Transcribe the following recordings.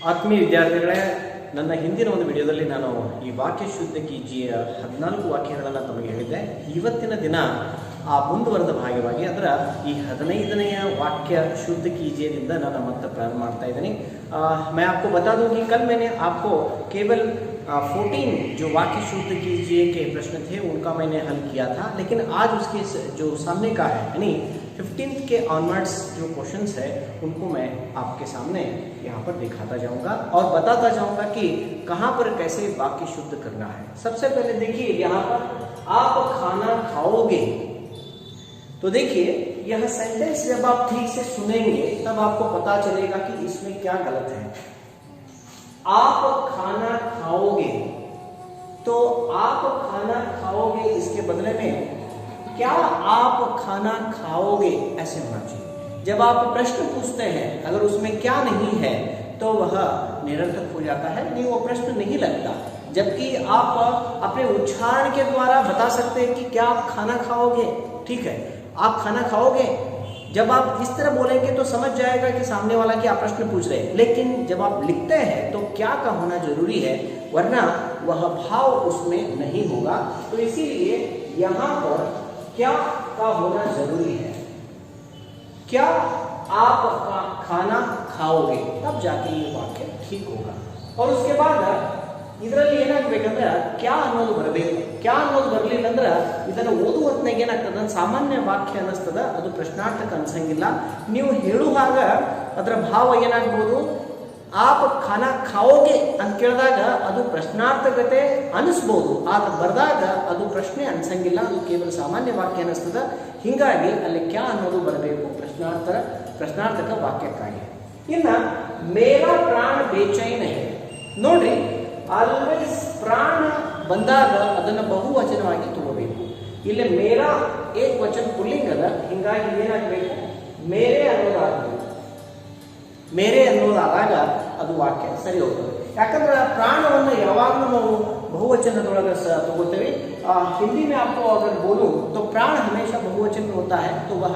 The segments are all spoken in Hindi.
ಆತ್ಮೀಯ ವಿದ್ಯಾರ್ಥಿಗಳೇ, ನನ್ನ ಹಿಂದಿನ ಒಂದು ವಿಡಿಯೋದಲ್ಲಿ ನಾನು ಈ ವಾಕ್ಯ ಶುದ್ಧ ಕೀಜಿಯ 14 ವಾಕ್ಯಗಳನ್ನು ತಮಗೆ ಹೇಳಿದ್ದೆ. ಇವತ್ತಿನ ದಿನ ಆ ಮುಂದುವರೆದ ಭಾಗವಾಗಿ ಅದರ ಈ 15ನೇ वाक्य शुद्ध कीजिए ನಾನು ಮತ್ತೆ ಪ್ರಾರಂಭ ಮಾಡ್ತಾ ಇದ್ದೀನಿ. मैं आपको बता दूं कि कल मैंने आपको केवल 14 जो वाक्य शुद्ध कीजिए के प्रश्न थे उनका मैंने हल किया था, लेकिन आज उसके जो सामने का है यानी 15th के ऑनवर्ड्स जो क्वेश्चंस है उनको मैं आपके सामने यहाँ पर दिखाता जाऊंगा और बताता जाऊंगा कि कहाँ पर कैसे वाक्य शुद्ध करना है. सबसे पहले देखिए यहाँ पर आप खाना खाओगे, तो देखिए यह सेंटेंस जब आप ठीक से सुनेंगे तब आपको पता चलेगा कि इसमें क्या गलत है. आप खाना खाओगे, तो आप खाना खाओगे इसके बदले में क्या आप खाना खाओगे ऐसे होना चाहिए. जब आप प्रश्न पूछते हैं अगर उसमें क्या नहीं है तो वह निरर्थक हो जाता है, नहीं वो प्रश्न नहीं लगता. जबकि आप अपने उच्चारण के द्वारा बता सकते हैं कि क्या आप खाना खाओगे, ठीक है, आप खाना खाओगे. जब आप इस तरह बोलेंगे तो समझ जाएगा कि सामने वाला क्या प्रश्न पूछ रहे हैं. लेकिन जब आप लिखते हैं तो क्या का होना जरूरी है, वरना वह भाव उसमें नहीं होगा. तो इसीलिए यहाँ पर क्या का होना जरूरी है. क्या आप खाना खाओगे, तब जाके ये वाक्य ठीक होगा. और उसके बाद ಇದರಲ್ಲಿ ಏನಾಗಬೇಕಂದ್ರೆ ಕ್ಯಾ ಅನ್ನೋದು ಬರಬೇಕು. ಕ್ಯಾ ಅನ್ನೋದು ಬರಲಿಲ್ಲ ಅಂದ್ರೆ ಇದನ್ನು ಓದುವ ಹೊತ್ತಿನಾಗ ಏನಾಗ್ತದೆ, ಸಾಮಾನ್ಯ ವಾಕ್ಯ ಅನ್ನಿಸ್ತದ, ಅದು ಪ್ರಶ್ನಾರ್ಥಕ ಅನ್ಸಂಗಿಲ್ಲ. ನೀವು ಹೇಳುವಾಗ ಅದರ ಭಾವ ಏನಾಗ್ಬೋದು, ಆಪ್ ಖಾನಾ ಖಾओगे ಅಂತ ಕೇಳಿದಾಗ ಅದು ಪ್ರಶ್ನಾರ್ಥಕತೆ ಅನಿಸ್ಬೋದು, ಆದ್ರೆ ಬರೆದಾಗ ಅದು ಪ್ರಶ್ನೆ ಅನ್ಸಂಗಿಲ್ಲ, ಅದು ಕೇವಲ ಸಾಮಾನ್ಯ ವಾಕ್ಯ ಅನಿಸ್ತದ. ಹೀಗಾಗಿ ಅಲ್ಲಿ ಕ್ಯಾ ಅನ್ನೋದು ಬರಬೇಕು ಪ್ರಶ್ನಾರ್ಥಕ ವಾಕ್ಯಕ್ಕಾಗಿ. ಇನ್ನ ಮೇರಾ ಪ್ರಾಣ ಬೇಚೈನ್ ಹೈ, ನೋಡ್ರಿ ಆಲ್ವೇಸ್ ಪ್ರಾಣ ಬಂದಾಗ ಅದನ್ನು ಬಹುವಚನವಾಗಿ ತಗೋಬೇಕು. ಇಲ್ಲಿ ಮೇರಾ ಏಕವಚನ ಪುಲ್ಲಿಂಗ್ ಅದ, ಹಿಂಗಾಗಿ ಏನಾಗಬೇಕು, ಮೇರೆ ಅನ್ನೋದಾಗಬೇಕು. ಮೇರೆ ಅನ್ನೋದಾದಾಗ ಅದು ವಾಕ್ಯ ಸರಿ ಹೋಗ್ತದೆ. ಯಾಕಂದ್ರೆ ಪ್ರಾಣವನ್ನು ಯಾವಾಗಲೂ ನಾವು बहुवचनದೊಳಗೆ तोगोतेवे. हिंदी में आपको अगर बोलूं तो प्राण हमेशा बहुवचन में होता है, तो वह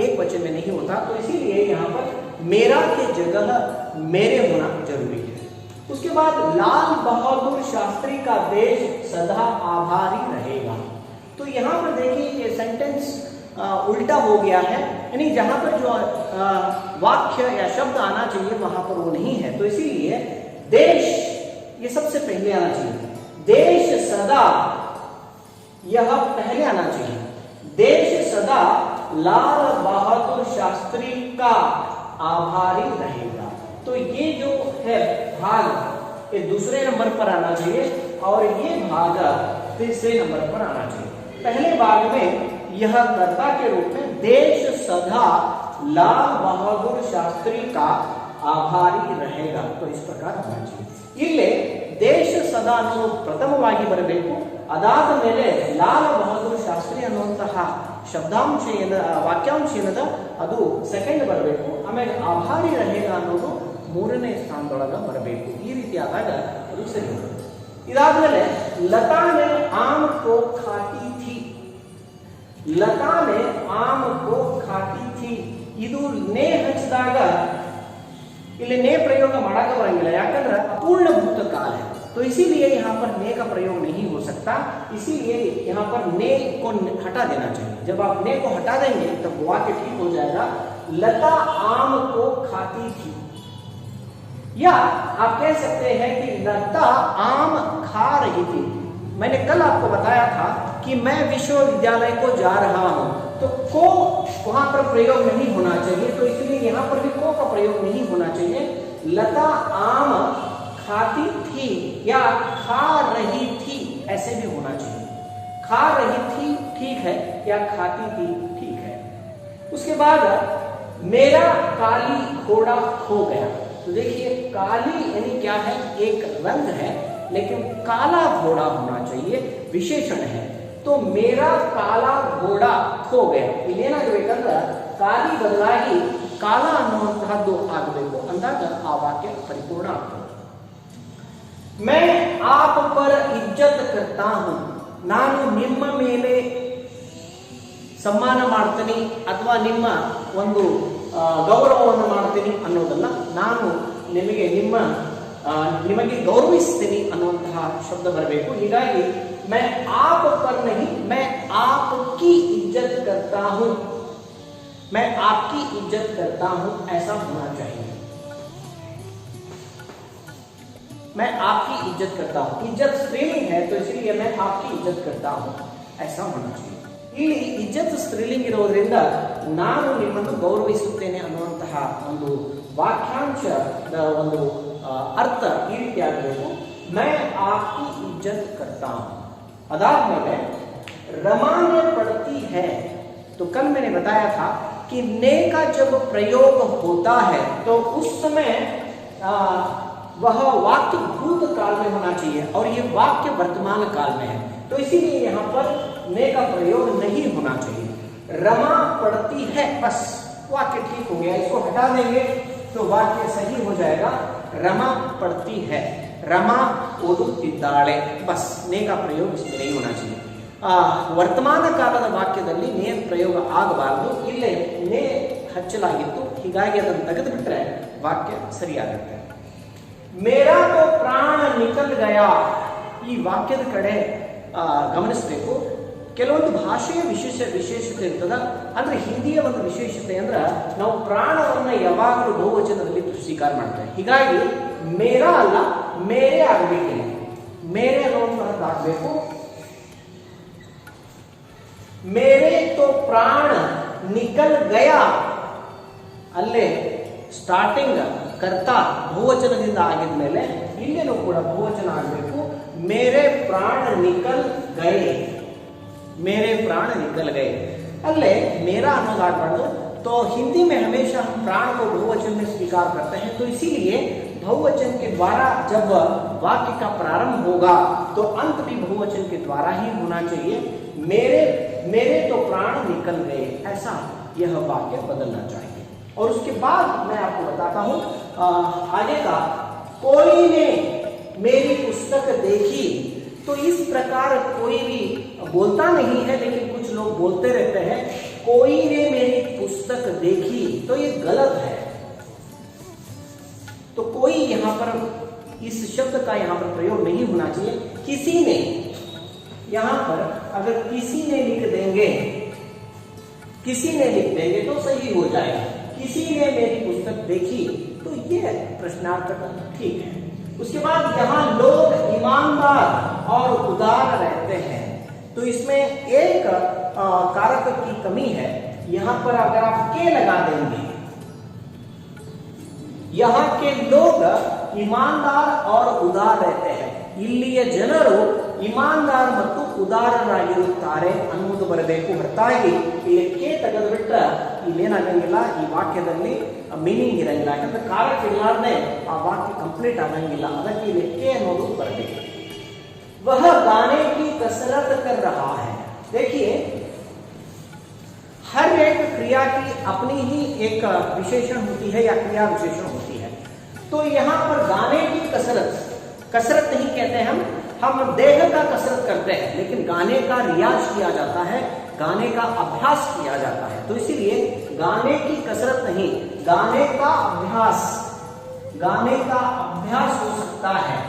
एक वचन में नहीं होता. तो इसीलिए यहाँ पर मेरा के जगह मेरे होना जरूरी है. उसके बाद लाल बहादुर शास्त्री का देश सदा आभारी रहेगा. तो यहाँ पर देखिए ये सेंटेंस उल्टा हो गया है, यानी जहां पर जो वाक्य या शब्द आना चाहिए वहां पर वो नहीं है. तो इसीलिए देश ये सबसे पहले आना चाहिए. देश सदा यह पहले आना चाहिए. देश सदा लाल बहादुर शास्त्री का आभारी रहेगा. तो ये जो है भाग ये दूसरे नंबर पर आना चाहिए और ये भाग तीसरे नंबर पर आना चाहिए. पहले भाग में यह कर्ता के रूप में देश सदा लाल बहादुर शास्त्री का आभारी रहेगा, तो इस प्रकार होना चाहिए. इल्ले देश सदा ಅನ್ನೋದು ಪ್ರಥಮವಾಗಿ ಬರಬೇಕು. ಅದಾದ ಮೇಲೆ ಲಾಲ್ ಬಹದ್ದೂರ್ ಶಾಸ್ತ್ರಿ ಅನ್ನುವಂತಹ ಶಬ್ದಾಂಶ ವಾಕ್ಯಾಂಶ ಏನದ ಅದು ಸೆಕೆಂಡ್ ಬರಬೇಕು. ಆಮೇಲೆ ಆಭಾರಿ रहेगा ಅನ್ನೋದು ಮೂರನೇ ಸ್ಥಾನದೊಳಗೆ ಬರಬೇಕು. ಈ ರೀತಿ ಆದಾಗ ಅದು ಸರಿ ಹೋಗುತ್ತೆ. ಇದಾದ್ಮೇಲೆ ಲತಾ ने आम को खाती थी. लता ने आम को खाती थी. ಇದು ನೇ ಹಚ್ಚಿದಾಗ ಇಲ್ಲಿ ನೇ प्रयोग ಮಾಡಕ ಬರಂಗಿಲ್ಲ, ಯಾಕಂದ್ರೆ अपूर्ण भूतकाल है. तो इसीलिए यहाँ पर ने का प्रयोग नहीं हो सकता. इसीलिए यहाँ पर ने को हटा देना चाहिए. जब आप ने को हटा देंगे तब वाक्य ठीक हो जाएगा. लता आम को खाती थी, या आप कह सकते हैं कि लता आम खा रही थी. मैंने कल आपको बताया था कि मैं विश्वविद्यालय को जा रहा हूं, तो को वहां पर प्रयोग नहीं होना चाहिए. तो इसलिए यहां पर भी को का प्रयोग नहीं होना चाहिए. लता आम खाती थी या खा रही थी ऐसे भी होना चाहिए. खा रही थी ठीक है, या खाती थी ठीक है. उसके बाद मेरा काली घोड़ा खो गया. तो देखिए काली यानी क्या है, एक रंग है, लेकिन काला घोड़ा होना चाहिए, विशेषण है. तो मेरा काला घोड़ा खो गया. ಇಲ್ಲೇನಾಗಬೇಕಂದ್ರೆ ಕಾಲಿ ಬದಲಾಗಿ ಕಾಲ ಅನ್ನುವಂತಹದ್ದು ಆಗಬೇಕು, ಅಂದಾಗ ಆ ವಾಕ್ಯ ಪರಿಪೂರ್ಣ ಆಗ್ತದೆ. मैं आप पर इज्जत करता हूं. ನಾನು ನಿಮ್ಮ ಮೇಲೆ ಸಮ್ಮಾನ ಮಾಡ್ತೀನಿ ಅಥವಾ ನಿಮ್ಮ ಒಂದು ಗೌರವವನ್ನು ಮಾಡ್ತೀನಿ ಅನ್ನೋದಲ್ಲ. ನಾನು ನಿಮಗೆ ನಿಮ್ಮ ನಿಮಗೆ ಗೌರವಿಸ್ತೀನಿ ಅನ್ನುವಂತಹ ಶಬ್ದ ಬರಬೇಕು. ಹೀಗಾಗಿ मैं आप पर नहीं, मैं आपकी इज्जत करता हूं, मैं आपकी इज्जत करता हूं, ऐसा होना चाहिए. मैं आपकी इज्जत करता हूं, इज्जत स्त्रीलिंग है तो इसलिए मैं आपकी इज्जत करता हूं, ऐसा होना चाहिए. ಇಲ್ಲಿ ಇಜ್ಜತ್ ಸ್ತ್ರೀಲಿಂಗ್ ಇರೋದ್ರಿಂದ ನಾನು ನಿಮ್ಮನ್ನು ಗೌರವಿಸುತ್ತೇನೆ ಅನ್ನುವಂತಹ ಒಂದು ವಾಕ್ಯಾಂಶದ ಒಂದು अर्थ ಈ ರೀತಿಯಾಗಬೇಕು. मैं आपकी इज्जत करता हूं. अदालत रमा ने पढ़ती है तो कल मैंने बताया था कि ने का जब प्रयोग होता है तो उस समय वह वाक्य भूतकाल में होना चाहिए और ये वाक्य वर्तमान काल में है, तो इसीलिए यहाँ पर ने का प्रयोग नहीं होना चाहिए. रमा पढ़ती है, बस वाक्य ठीक हो गया. इसको हटा देंगे तो वाक्य सही हो जाएगा. रमा पढ़ती है, रमा ಓದುತ್ತಿದ್ದಾಳೆ, ಬಸ್ ನೇ का प्रयोग इसमें नहीं होना चाहिए. ವರ್ತಮಾನ ಕಾಲದ ವಾಕ್ಯದಲ್ಲಿ ನೇ ಪ್ರಯೋಗ ಆಗಬಾರದು. ಇಲ್ಲೇ ನೇ ಹಚ್ಚಲಾಗಿತ್ತು, ಹೀಗಾಗಿ ಅದನ್ನು ತೆಗೆದುಬಿಟ್ರೆ ವಾಕ್ಯ ಸರಿಯಾಗುತ್ತೆ. ಮೇರಾ ತೋ ಪ್ರಾಣ ನಿಕಲ್ ಗಯಾ, ಈ ವಾಕ್ಯದ ಕಡೆ ಗಮನಿಸಬೇಕು. ಕೆಲವೊಂದು ಭಾಷೆಯ ವಿಶೇಷತೆ ಇರ್ತದ. ಅಂದ್ರೆ ಹಿಂದಿಯ ಒಂದು ವಿಶೇಷತೆ ಅಂದ್ರೆ ನಾವು ಪ್ರಾಣವನ್ನ ಯಾವಾಗಲೂ ಬಹುವಚನದಲ್ಲಿ ಸ್ವೀಕಾರ ಮಾಡ್ತೇವೆ. ಹೀಗಾಗಿ ಮೇರಾ ಅಲ್ಲ ಮೇರೆ ಆಗಬೇಕಿಲ್ಲ, ಮೇರೆ ಅನ್ನುವಂತಹದ್ದು ಆಗಬೇಕು. ಮೇರೆ ತೋ ಪ್ರಾಣ ನಿಕಲ್ ಗಯಾ, ಅಲ್ಲೇ ಸ್ಟಾರ್ಟಿಂಗ್ ಕರ್ತಾ ಬಹುವಚನದಿಂದ ಆಗಿದ್ಮೇಲೆ ಇಲ್ಲೇನೂ ಕೂಡ ಬಹುವಚನ ಆಗಬೇಕು. ಮೇರೆ ಪ್ರಾಣ ನಿಕಲ್ ಗಯೆ, मेरे प्राण निकल गए. अल्ले मेरा ಅನ್ನೋದಾಗಬಾರ್ದು. तो हिंदी में हमेशा हम प्राण को बहुवचन में स्वीकार करते हैं, तो इसीलिए बहुवचन के द्वारा जब वाक्य का प्रारंभ होगा तो अंत भी बहुवचन के द्वारा ही होना चाहिए. मेरे मेरे तो प्राण निकल गए, ऐसा यह वाक्य बदलना चाहिए. और उसके बाद मैं आपको बताता हूं आगे का. कोई ने मेरी पुस्तक देखी, तो इस प्रकार कोई भी बोलता नहीं है, लेकिन कुछ लोग बोलते रहते हैं कोई ने मेरी पुस्तक देखी, तो ये गलत है. तो कोई यहां पर इस शब्द का यहां पर प्रयोग नहीं होना चाहिए. किसी ने, यहां पर अगर किसी ने लिख देंगे, किसी ने लिख देंगे तो सही हो जाएगा. किसी ने मेरी पुस्तक देखी, तो ये प्रश्नार्थक ठीक है. उसके बाद यहां लोग ईमानदार और उदार रहते हैं, तो इसमें एक कारक की कमी है. यहां पर अगर आप के लगा देंगे, यहां के लोग ईमानदार और उदार रहते हैं, ಇಲ್ಲಿಯ ಜನರು ಇಮಾನ್ದಾರ್ ಮತ್ತು ಉದಾರರಾಗಿರುತ್ತಾರೆ ಅನ್ನುವುದು ಬರಬೇಕು. ಹೊರತಾಗಿ ಇಲ್ಲಿ ಕೆ ತೆಗೆದುಬಿಟ್ರೆ ಇಲ್ಲೇನಾಗಂಗಿಲ್ಲ, ಈ ವಾಕ್ಯದಲ್ಲಿ ಮೀನಿಂಗ್ ಇರಂಗಿಲ್ಲ. ಯಾಕಂದ್ರೆ ಕಾರಕ ಇಲ್ಲಾರ್ದೆ ಆ ವಾಕ್ಯ ಕಂಪ್ಲೀಟ್ ಆಗಂಗಿಲ್ಲ. ಅದಕ್ಕೆ ಇಲ್ಲಿ ಕೆ ಅನ್ನೋದು ಬರಬೇಕು. वह गाने की कसरत कर रहा है. देखिए हर एक क्रिया की अपनी ही एक विशेषण होती है या क्रिया विशेषण होती है. तो यहां पर गाने की कसरत, कसरत नहीं कहते हम देह का कसरत करते हैं, लेकिन गाने का रियाज किया जाता है, गाने का अभ्यास किया जाता है. तो इसीलिए गाने की कसरत नहीं, गाने का अभ्यास, गाने का अभ्यास हो सकता है.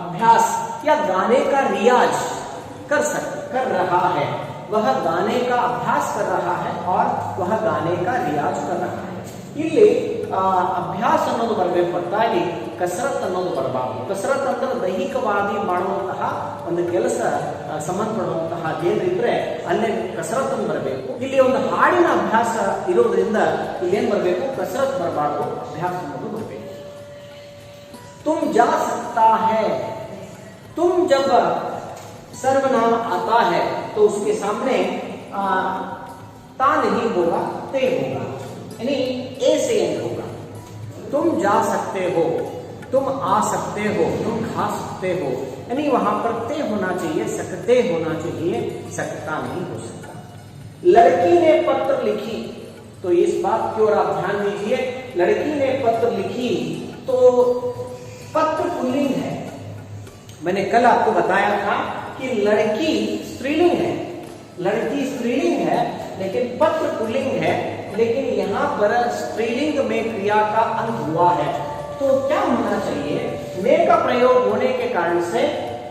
अभ्यास या गाने का रियाज कर रहा है. वह गाने का अभ्यास कर रहा है और वह गाने का रियाज कर रहा है. ಇಲ್ಲಿ ಅಭ್ಯಾಸ ಅನ್ನೋದು ಬರಬೇಕು, ಹೊರತಾಗಿ ಕಸರತ್ ಅನ್ನೋದು ಬರಬಾರದು. ಕಸರತ್ ಅಂದ್ರೆ ದೈಹಿಕವಾಗಿ ಮಾಡುವಂತಹ ಒಂದು ಕೆಲಸ ಸಂಬಂಧಪಡುವಂತಹ ಏನಿದ್ರೆ ಅಲ್ಲೇ ಕಸರತ್ ಅಂತ ಬರಬೇಕು. ಇಲ್ಲಿ ಒಂದು ಹಾಡಿನ ಅಭ್ಯಾಸ ಇರೋದ್ರಿಂದ ಇಲ್ಲೇನ್ ಬರಬೇಕು, ಕಸರತ್ ಬರಬಾರದು, ಅಭ್ಯಾಸ ಅನ್ನೋದು ಬರಬೇಕು. तुम जा सकता है, तुम जब सर्वनाम आता है तो उसके सामने ता नहीं होगा, ते होगा, यानी ए से एंड होगा. तुम जा सकते हो, तुम आ सकते हो, तुम खा सकते हो, यानी वहां पर ते होना चाहिए, सकते होना चाहिए, सकता नहीं हो सकता. लड़की ने पत्र लिखी, तो इस बात की ओर आप ध्यान दीजिए. लड़की ने पत्र लिखी तो पत्र पुल्लिंग है. मैंने कल आपको बताया था कि लड़की स्त्रीलिंग है, लड़की स्त्रीलिंग है, लेकिन पत्र पुल्लिंग है. लेकिन यहाँ पर स्त्रीलिंग में क्रिया का अंत हुआ है, तो क्या होना चाहिए? ने का प्रयोग होने के कारण से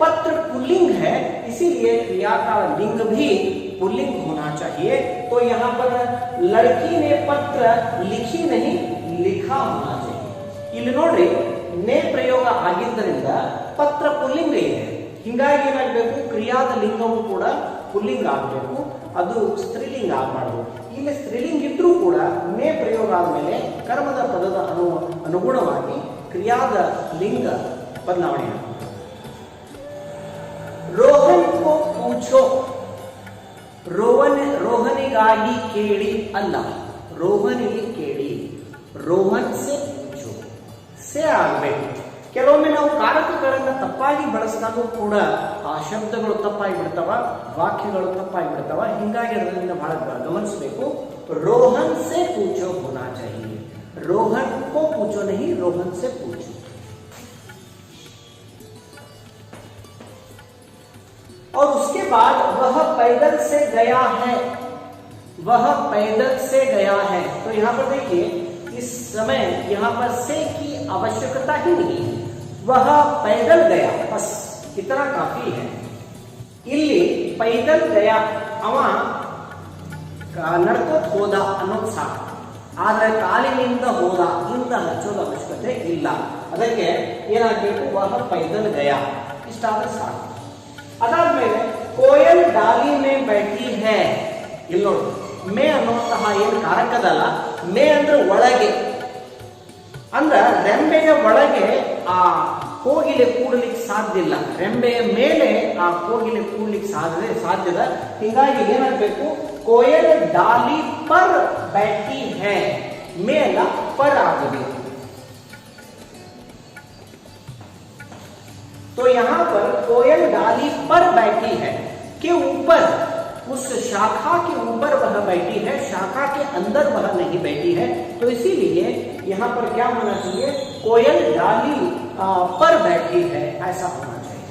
पत्र पुल्लिंग है, इसीलिए क्रिया का लिंग भी पुल्लिंग होना चाहिए। तो यहाँ पर लड़की ने पत्र लिखी नहीं, लिखा होना चाहिए। ಇಲ್ಲಿ ನೋಡ್ರಿ, ನೇ ಪ್ರಯೋಗ ಆಗಿದ್ದರಿಂದ ಪತ್ರ ಪುಲ್ಲಿಂಗ ಇದೆ, ಹಿಂಗಾಗಿ ಏನಾಗಬೇಕು? ಕ್ರಿಯಾದ ಲಿಂಗವು ಕೂಡ ಪುಲ್ಲಿಂಗ ಆಗಬೇಕು, ಅದು ಸ್ತ್ರೀಲಿಂಗ ಆಗಬಾರ್ದು. ಇಲ್ಲಿ ಸ್ತ್ರೀಲಿಂಗ ಇದ್ರೂ ಕೂಡ ನೇ ಪ್ರಯೋಗ ಆದಮೇಲೆ ಕರ್ಮದ ಪದದ ಅನುಗುಣವಾಗಿ ಕ್ರಿಯಾದ ಲಿಂಗ ಬದಲಾವಣೆ ಆಗುತ್ತೆ. ರೋಹನ್ ಕೋ ಪೂಛೋ, ರೋಹನಿಗಾಗಿ ಕೇಳಿ ಅಲ್ಲ, ರೋಹನಿಗೆ ಕೇಳಿ, ರೋಹನ್ ಸೆ ಪೂಛೋ, ಸೆ ಆಗಬೇಕು. ಕೆಲವೊಮ್ಮೆ ನಾವು ಕಾರಕಗಳನ್ನು ತಪ್ಪಾಗಿ ಬಳಸಿದಾಗೂ ಕೂಡ ಆ ಶಬ್ದಗಳು ತಪ್ಪಾಗಿ ಬಿಡ್ತಾವ, ವಾಕ್ಯಗಳು ತಪ್ಪಾಗಿ ಬಿಡ್ತಾವ. ಹಿಂಗಾಗಿ ಅದರಿಂದ ಬಹಳ ಗಮನಿಸಬೇಕು. ರೋಹನ್ ಸೆ ಪೂಛೋ ಹೋನಾ ಚಾಹಿಯೆ, ರೋಹನ್ ಕೋ ಪೂಛೋ नहीं, रोहन से पूछो. और उसके बाद वह पैदल से गया है, वह पैदल से गया है. तो यहां पर देखिए, इस समय यहां पर से की आवश्यकता ही नहीं है, वह पैदल गया, बस इतना काफी है. ಇಲ್ಲಿ पैदल गया, ಅವ ನಡ್ಕೋತ ಹೋದ ಅನ್ನೋದು ಸಾಕು. ಆದ್ರೆ ಕಾಲಿನಿಂದ ಹೋದ ಇಂದ ಹಚ್ಚೋದ ಅವಶ್ಯಕತೆ ಇಲ್ಲ. ಅದಕ್ಕೆ ಏನಾಗಬೇಕು? ವಹ ಪೈದಲ್ ಗಯಾ, ಇಷ್ಟಾದ್ರೆ ಸಾಕು. ಅದಾದ್ಮೇಲೆ ಕೋಯಲ್ ಡಾಲಿ ಮೇ ಬೈಠಿ ಹೈ, ಇಲ್ಲಿ ನೋಡಿ, ಮೇ ಅನ್ನುವಂತಹ ಏನು ಕಾರಕದಲ್ಲ, ಮೇ ಅಂದ್ರೆ ಒಳಗೆ, ಅಂದ್ರ ರೆಂಬೆಯ ಒಳಗೆ ಆ ಕೋಗಿಲೆ ಕೂಡಲಿಕ್ಕೆ ಸಾಧ್ಯ ಇಲ್ಲ, ರೆಂಬೆಯ ಮೇಲೆ ಆ ಕೋಗಿಲೆ ಕೂಡಲಿಕ್ಕೆ ಸಾಧ್ಯದ. ಹೀಗಾಗಿ ಏನಾಗಬೇಕು? ಕೋಯಲ್ ಡಾಲಿ ಪರ್ बैठी है, ಮೇಲ पर ಆಗಬೇಕು. तो यहां पर कोयल डाली पर बैठी है के ऊपर, उस शाखा के ऊपर वह बैठी है, शाखा के अंदर वह नहीं बैठी है. तो इसीलिए यहां पर क्या होना चाहिए? कोयल डाली पर बैठी है, ऐसा होना चाहिए.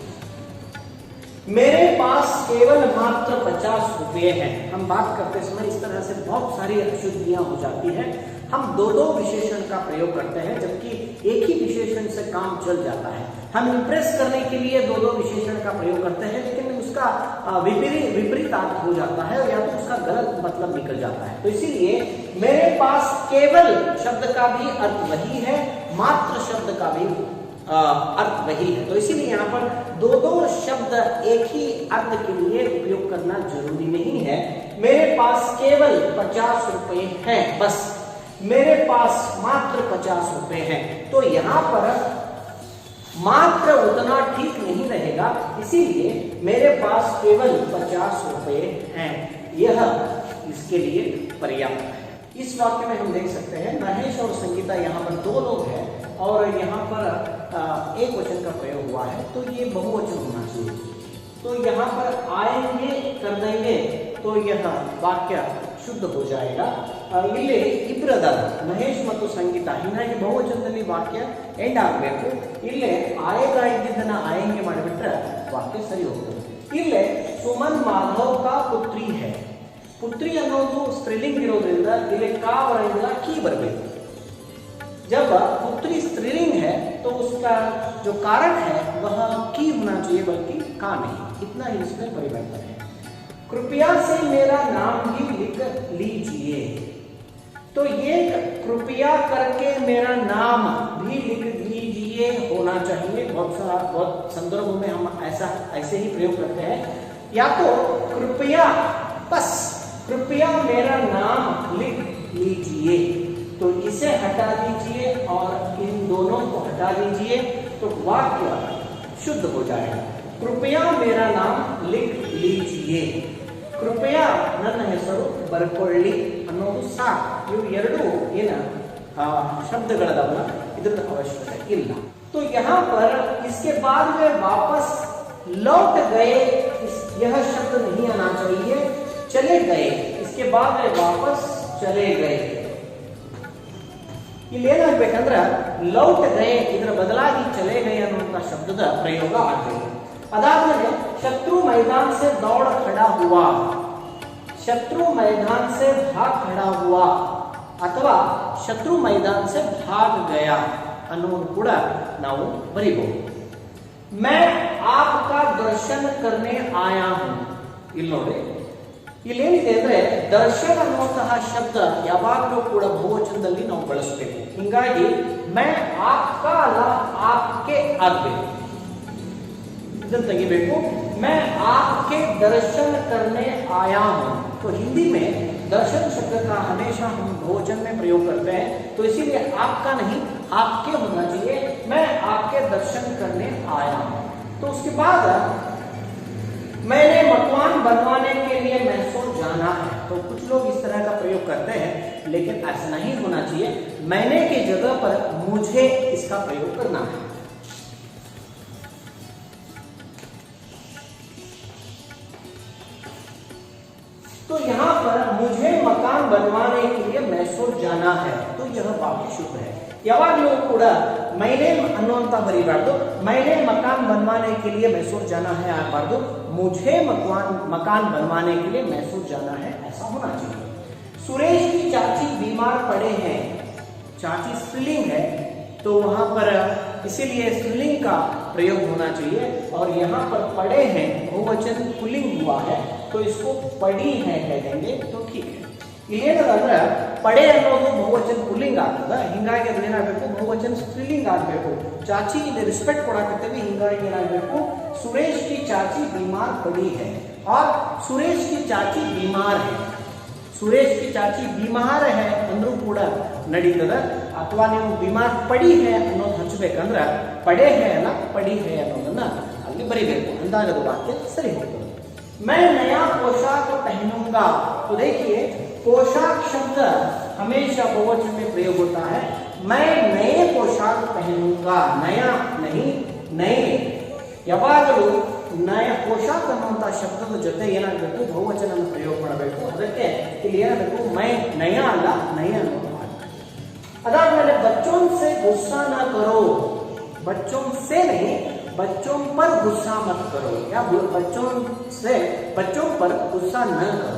मेरे पास केवल मात्र 50 रुपये हैं. हम बात करते समय इस तरह से बहुत सारी अशुद्धियां हो जाती हैं. हम दो विशेषण का प्रयोग करते हैं, जबकि एक ही विशेषण से काम चल जाता है. हम इंप्रेस करने के लिए दो विशेषण का प्रयोग करते हैं, लेकिन उसका विपरीत अर्थ हो जाता है, या तो उसका गलत मतलब निकल जाता है. तो इसीलिए मेरे पास केवल शब्द का भी अर्थ वही है, मात्र शब्द का भी अर्थ वही है. तो इसीलिए यहाँ पर दो शब्द एक ही अर्थ के लिए उपयोग करना जरूरी नहीं है. मेरे पास केवल 50 रुपए हैं, बस मेरे पास मात्र 50 रुपए हैं. तो यहाँ पर मात्र उतना ठीक नहीं रहेगा, इसीलिए मेरे पास केवल 50 रुपए हैं, यह इसके लिए पर्याप्त है. इस वाक्य में हम देख सकते हैं महेश और संगीता यहाँ पर दो लोग हैं, और यहाँ पर एक वचन का प्रयोग हुआ है, तो ये बहुवचन होना चाहिए. तो यहाँ पर आएंगे कर देंगे, तो यह वाक्य शुद्ध हो जाएगा. ಇಲ್ಲಿ ಇಬ್ಬರದಾರ, ಮಹೇಶ್ ಮತ್ತು ಸಂಗೀತ, ಹೀಗಾಗಿ ಬಹುವಚನದಲ್ಲಿ ವಾಕ್ಯ ಎಂಡ್ ಆಗಬೇಕು. ಇಲ್ಲೇ ಆಯೇಗ ಇದ್ದಿದ್ದನ್ನ ಆಯಂಗೆ ಮಾಡಿಬಿಟ್ರೆ ವಾಕ್ಯ ಸರಿ ಹೋಗ್ತದೆ. ಇಲ್ಲೇ ಸುಮನ್ ಮಾಧವ್ ಕಾ ಪುತ್ರಿ ಹೈ, ಪುತ್ರಿ ಅನ್ನೋದು ಸ್ತ್ರೀಲಿಂಗ್ ಇರೋದ್ರಿಂದ ಇಲ್ಲಿ ಕಾ ಬರೋದಿಲ್ಲ, ಕಿ ಬರಬೇಕು. जब पुत्री स्त्रीलिंग है तो उसका जो कारक है वह की होना चाहिए, बल्कि का नहीं. इतना ही इसमें परिवर्तन है. कृपया से मेरा नाम भी लिख लीजिए. तो ये कृपया करके मेरा नाम भी लिख लीजिए होना चाहिए. बहुत संदर्भों में हम ऐसे ही प्रयोग करते हैं. या तो कृपया, बस कृपया मेरा नाम लिख लीजिए, तो इसे हटा दीजिए और इन दोनों को हटा दीजिए, तो वाक्य शुद्ध हो जाएगा. कृपया मेरा नाम लिख लीजिए. कृपया ನನ್ನ ಹೆಸರು ಬರ್ಕೊಳ್ಳಿ ಅನ್ನೋದು ಸಾಕು. ಇವು ಎರಡು ಏನ ಶಬ್ದಗಳದವಲ್ಲ, ಇದರ ಅವಶ್ಯಕತೆ ಇಲ್ಲ. तो यहाँ पर इसके बाद में वापस लौट गए, यह शब्द नहीं आना चाहिए. चले गए, इसके बाद में वापस चले गए. ಇಲ್ಲಿ ಏನಾಗಬೇಕಂದ್ರ ಲೌಟ್ ಗಯೆ, ಇದರ ಬದಲಾಗಿ ಚಲೆ ಗಯೆ ಅನ್ನುವಂತ ಶಬ್ದದ ಪ್ರಯೋಗ ಆಗಬೇಕು. ಅದಾದ್ಮೇಲೆ ಶತ್ರು मैदान से दौड़ खड़ा हुआ, शत्रु मैदान से भाग खड़ा हुआ, ಅಥವಾ ಶತ್ರು ಮೈದಾನ से भाग गया ಅನ್ನೋದು ಕೂಡ ನಾವು ಬರೀಬಹುದು. मैं आपका दर्शन करने आया हूं. ಇಲ್ಲಿ ನೋಡಿ, ಇಲ್ಲೇನಿದೆ ಅಂದ್ರೆ ದರ್ಶನ ಅನ್ನುವಂತಹ ಶಬ್ದ ಯಾವಾಗಲೂ ಕೂಡ ಬಹುವಚನದಲ್ಲಿ ನಾವು ಬಳಸಬೇಕು. ಹಿಂಗಾಗಿ मैं आपका ಅಲ್ಲ आपके ಆಗಬೇಕು. ಇದನ್ನು ತೆಗಿಬೇಕು. मैं आपके दर्शन करने आया हूं. तो हिंदी में दर्शन शब्द का हमेशा हम बहुवचन में प्रयोग करते हैं, तो इसीलिए आपका नहीं आपके होना चाहिए. मैं आपके दर्शन करने आया हूं. तो उसके बाद मैंने मकान बनवाने के लिए मैसूर जाना है. तो कुछ लोग इस तरह का प्रयोग करते हैं, लेकिन ऐसा नहीं होना चाहिए. मैंने की जगह पर मुझे इसका प्रयोग करना है. तो यहां पर मुझे मकान बनवाने के लिए मैसूर जाना है. तो यह वाक्य शुभ है. ಯಾವಾಗಲೂ ಕೂಡ मैंने ಅನ್ನುವಂತ ಬರೀಬಾರ್ದು. मैंने मकान बनवाने के लिए मैसूर जाना है ಆಗಬಾರ್ದು. मुझे मकान बनवाने के लिए मैसूर जाना है ऐसा होना चाहिए. सुरेश की चाची बीमार पड़े हैं. चाची स्त्रीलिंग है, तो वहां पर इसीलिए स्त्रीलिंग का प्रयोग होना चाहिए. और यहाँ पर पड़े हैं बहुवचन पुल्लिंग हुआ है, तो इसको पड़ी है कह देंगे तो ठीक है. ಇಲ್ಲೇನಂದ್ರೆ ಪಡೆ ಅನ್ನೋದು ಬಹುವಚನ ಪುಲ್ಲಿಂಗ್ ಆಗ್ತದ, ಹಿಂಗಾಗಿ ಅದು ಏನಾಗಬೇಕು ಬಹುವಚನ ಸ್ತ್ರೀಲಿಂಗ್ ಆಗಬೇಕು. ಚಾಚಿ ಇಲ್ಲಿ ರಿಸ್ಪೆಕ್ಟ್ ಕೊಡಾಕತ್ತೇವೆ, ಹಿಂಗಾಗಿ ಏನಾಗಬೇಕು ಸುರೇಶ್ की चाची बीमार पड़ी है और सुरेश की चाची बीमार है. सुरेश की चाची बीमार है ಅಂದ್ರೂ ಕೂಡ ನಡೀತದ. ಅಥವಾ ನೀವು बीमार पड़ी है ಅನ್ನೋದು ಹಚ್ಚಬೇಕಂದ್ರೆ ಪಡೆ है ಅಲ್ಲ ಪಡಿ है ಅನ್ನೋದನ್ನ ಅಲ್ಲಿ ಬರೀಬೇಕು. ಅಂದಾಗ ಅದು ವಾಕ್ಯ ಸರಿ ಹೋಗ್ತದೆ. मैं नया पोशाक पहनूंगा. तो देखिए पोशाक शब्द हमेशा बहुवचन में प्रयोग होता है. मैं नए पोशाक पहनूंगा. नया नहीं नए. ಯಾವಾಗಲೂ ನಯ ಪೋಷಾಕ್ ಅನ್ನುವಂತ ಶಬ್ದದ ಜೊತೆ ಏನಾಗಬೇಕು ಬಹುವಚನ ಪ್ರಯೋಗ ಮಾಡಬೇಕು. ಅದಕ್ಕೆ ಇಲ್ಲಿ ಏನಾಗಬೇಕು ಮೈ ನಯ ಅಲ್ಲ ನಯ ಅನ್ನೋದು. ಅದಾದ್ಮೇಲೆ बच्चों से गुस्सा न करो. बच्चों से नहीं बच्चों पर गुस्सा मत करो, या बच्चों से बच्चों पर गुस्सा न करो.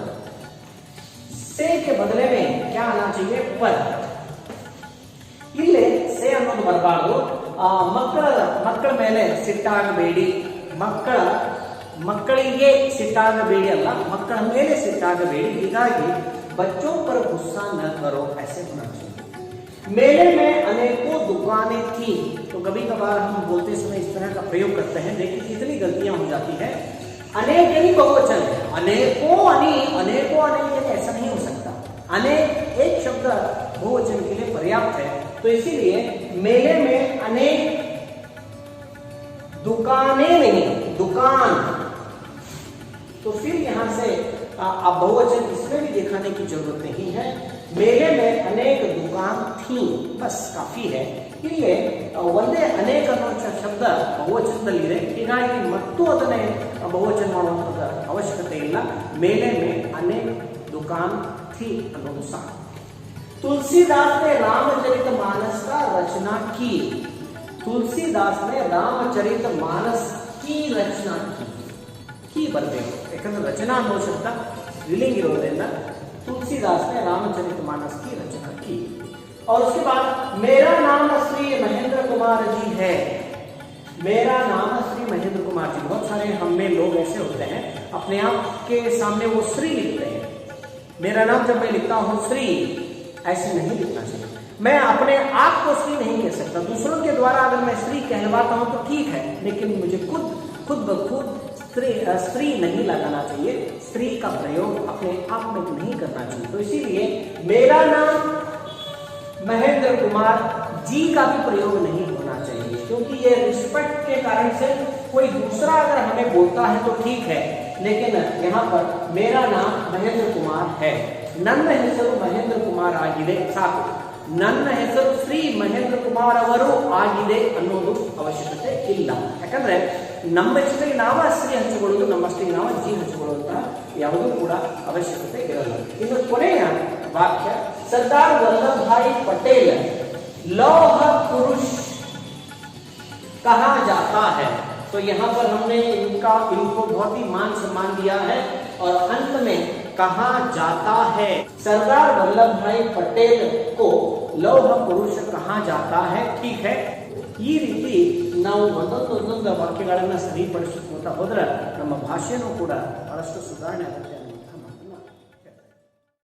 से के बदले में क्या आना चाहिए पर. इल्ले से ಅನ್ನೋದು ಬರಬಾರದು. ಮಕ್ಕಳ ಮೇಲೆ ಸಿಟ್ಟಾಗಬೇಡಿ. ಮಕ್ಕಳಿಗೆ ಸಿಟ್ಟಾಗಬೇಡಿ ಅಲ್ಲ, ಮಕ್ಕಳ ಮೇಲೆ ಸಿಟ್ಟಾಗಬೇಡಿ. ಹೀಗಾಗಿ बच्चों पर गुस्सा न करो ऐसे होना चाहिए. मेले में अनेकों दुकानें थी. तो कभी कभार हम बोलते समय इस तरह का प्रयोग करते हैं, देखिए कितनी गलतियां हो जाती है. अनेक यानी बहुवचन है, अनेकों अनेकों ऐसा नहीं हो सकता. अनेक एक शब्द बहुवचन के लिए पर्याप्त है. तो इसीलिए मेले में अनेक दुकानें नहीं दुकान. तो फिर यहां से अब बहुवचन इसमें भी दिखाने की जरूरत नहीं है. मेले में अनेक दुकान थी बस काफी है. ಇಲ್ಲಿ ಒಂದೇ ಅನೇಕ ಅನ್ನೋ ಶಬ್ದ ಬಹುವಚನದಲ್ಲಿದೆ, ಹೀಗಾಗಿ ಮತ್ತು ಅದನ್ನೇ ಬಹುವಚನ ಮಾಡುವಂಥದ್ದು ಅವಶ್ಯಕತೆ ಇಲ್ಲ. मेले में अनेक दुकान थी ಅನ್ನೋದು ಸಾಕು. तुलसीदास ने रामचरितमानस का रचना की. तुलसीदास ने रामचरितमानस की रचना की ಬರಬೇಕು, ಯಾಕಂದ್ರೆ ರಚನಾ ಅನ್ನೋ ಶಬ್ದ ಸ್ತ್ರೀಲಿಂಗ ಇರೋದ್ರಿಂದ तुलसीदास ने रामचरितमानस की रचना की. और उसके बाद मेरा नाम श्री महेंद्र कुमार जी है. मेरा नाम श्री महेंद्र कुमार जी. बहुत सारे हम में लोग ऐसे होते हैं अपने आप के सामने वो श्री लिखते हैं. मेरा नाम जब मैं लिखता हूं श्री, ऐसे नहीं लिखना चाहिए. मैं अपने आप को श्री नहीं कह सकता. दूसरों के द्वारा अगर मैं श्री कहलवाता हूं तो ठीक है, लेकिन मुझे खुद ब खुद स्त्री नहीं लगाना चाहिए. स्त्री का प्रयोग अपने आप में नहीं करना चाहिए. तो इसीलिए मेरा नाम महेंद्र कुमार जी का भी प्रयोग नहीं होना चाहिए, क्योंकि ये रिस्पेक्ट के कारण से कोई दूसरा अगर हमें बोलता है तो ठीक है, लेकिन यहाँ पर मेरा नाम महेंद्र कुमार है. ನನ್ನ ಹೆಸರು ಮಹೇಂದ್ರ ಕುಮಾರ್ ಆಗಿದೆ ಸಾಕು. ನನ್ನ ಹೆಸರು ಶ್ರೀ ಮಹೇಂದ್ರ ಕುಮಾರ್ ಅವರು ಆಗಿದೆ ಅನ್ನೋದು ಅವಶ್ಯಕತೆ ಇಲ್ಲ. ಯಾಕಂದ್ರೆ ನಮ್ಮಷ್ಟಿಗೆ ನಾವ ಶ್ರೀ ಹಂಚಿಕೊಳ್ಳೋದು, ನಮ್ಮಷ್ಟಿಗೆ ನಾವು ಜಿ ಹಂಚಿಕೊಳ್ಳುವಂತಹ ಯಾವುದೂ ಕೂಡ ಅವಶ್ಯಕತೆ ಇರಲ್ಲ. ಇನ್ನು ಕೊನೆಯ वाक्य सरदार वल्लभ भाई पटेल लौह पुरुष कहा जाता है. तो यहाँ पर हमने इनको बहुत ही मान सम्मान दिया है और अंत में कहा जाता है। सरदार वल्लभ भाई पटेल को ಲೌಹ ಪುರುಷ ಕಹಾ ಜಾತಾ ಹೈ. ठीक है. ಈ ರೀತಿ ನಾವು ಒಂದೊಂದು ವಾಕ್ಯಗಳನ್ನ ಸರಿಪಡಿಸಿಕೊಂತ ಹೋದ್ರೆ ನಮ್ಮ ಭಾಷೆನೂ ಕೂಡ ಬಹಳಷ್ಟು ಸುಧಾರಣೆ ಆಗುತ್ತೆ.